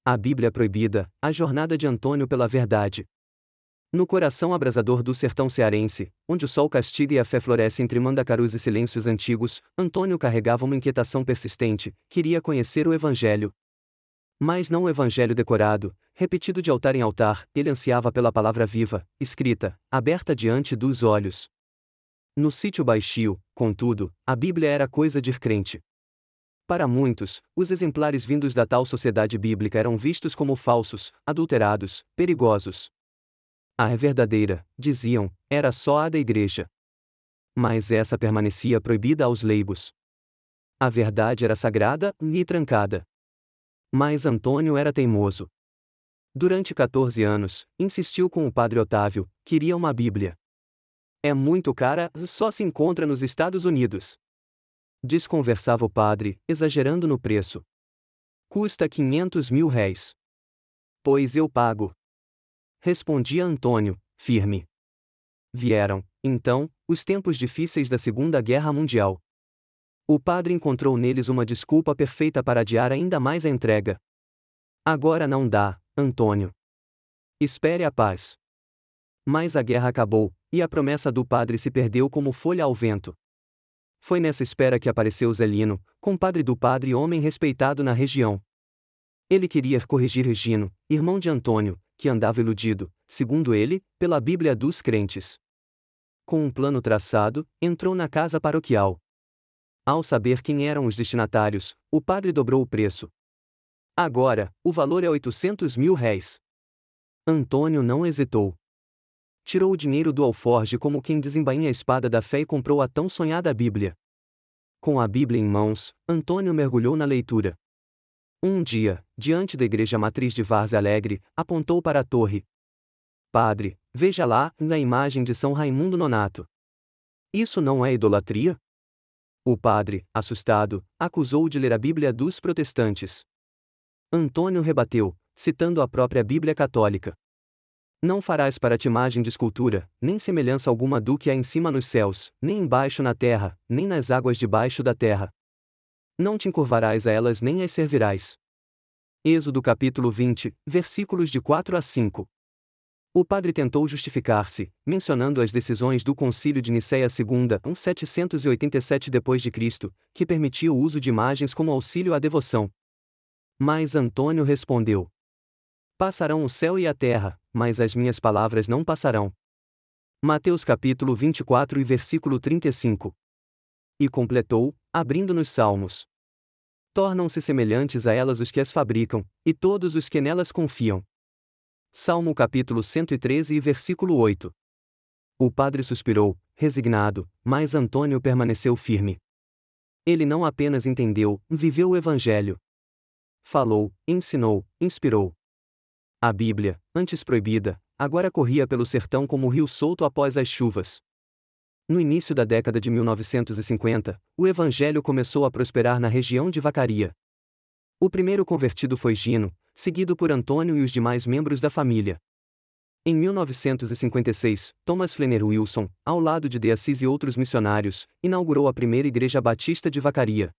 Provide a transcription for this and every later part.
A Bíblia Proibida, a jornada de Antônio pela verdade. No coração abrasador do sertão cearense, onde o sol castiga e a fé floresce entre mandacarus e silêncios antigos, Antônio carregava uma inquietação persistente: queria conhecer o Evangelho. Mas não o Evangelho decorado, repetido de altar em altar, ele ansiava pela palavra viva, escrita, aberta diante dos olhos. No sítio baixio, contudo, a Bíblia era coisa de crente. Para muitos, os exemplares vindos da tal sociedade bíblica eram vistos como falsos, adulterados, perigosos. A verdadeira, diziam, era só a da igreja. Mas essa permanecia proibida aos leigos. A verdade era sagrada e trancada. Mas Antônio era teimoso. Durante 14 anos, insistiu com o padre Otávio, queria uma Bíblia. É muito cara, só se encontra nos Estados Unidos. Desconversava o padre, exagerando no preço. Custa 500 mil réis. Pois eu pago. Respondia Antônio, firme. Vieram, então, os tempos difíceis da Segunda Guerra Mundial. O padre encontrou neles uma desculpa perfeita para adiar ainda mais a entrega. Agora não dá, Antônio. Espere a paz. Mas a guerra acabou, e a promessa do padre se perdeu como folha ao vento. Foi nessa espera que apareceu Zelino, compadre do padre e homem respeitado na região. Ele queria corrigir Regino, irmão de Antônio, que andava iludido, segundo ele, pela Bíblia dos crentes. Com um plano traçado, entrou na casa paroquial. Ao saber quem eram os destinatários, o padre dobrou o preço. Agora, o valor é 800 mil réis. Antônio não hesitou. Tirou o dinheiro do alforje como quem desembainha a espada da fé e comprou a tão sonhada Bíblia. Com a Bíblia em mãos, Antônio mergulhou na leitura. Um dia, diante da igreja matriz de Várzea Alegre, apontou para a torre. Padre, veja lá, a imagem de São Raimundo Nonato. Isso não é idolatria? O padre, assustado, acusou-o de ler a Bíblia dos protestantes. Antônio rebateu, citando a própria Bíblia católica. Não farás para ti imagem de escultura, nem semelhança alguma do que há em cima nos céus, nem embaixo na terra, nem nas águas debaixo da terra. Não te encurvarás a elas nem as servirás. Êxodo capítulo 20, versículos de 4 a 5. O padre tentou justificar-se, mencionando as decisões do Concílio de Nicéia II, 787 d.C., que permitia o uso de imagens como auxílio à devoção. Mas Antônio respondeu: passarão o céu e a terra, mas as minhas palavras não passarão. Mateus capítulo 24 e versículo 35. E completou, abrindo nos Salmos. Tornam-se semelhantes a elas os que as fabricam, e todos os que nelas confiam. Salmo capítulo 113 e versículo 8. O padre suspirou, resignado, mas Antônio permaneceu firme. Ele não apenas entendeu, viveu o Evangelho. Falou, ensinou, inspirou. A Bíblia, antes proibida, agora corria pelo sertão como um rio solto após as chuvas. No início da década de 1950, o Evangelho começou a prosperar na região de Vacaria. O primeiro convertido foi Gino, seguido por Antônio e os demais membros da família. Em 1956, Thomas Flannery Wilson, ao lado de De Assis e outros missionários, inaugurou a primeira igreja batista de Vacaria.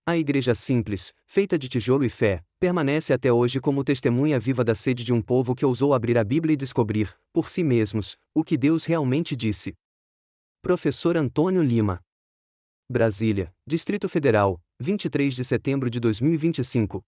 A igreja simples, feita de tijolo e fé, permanece até hoje como testemunha viva da sede de um povo que ousou abrir a Bíblia e descobrir, por si mesmos, o que Deus realmente disse. Professor Antônio Lima. Brasília, Distrito Federal, 23 de setembro de 2025.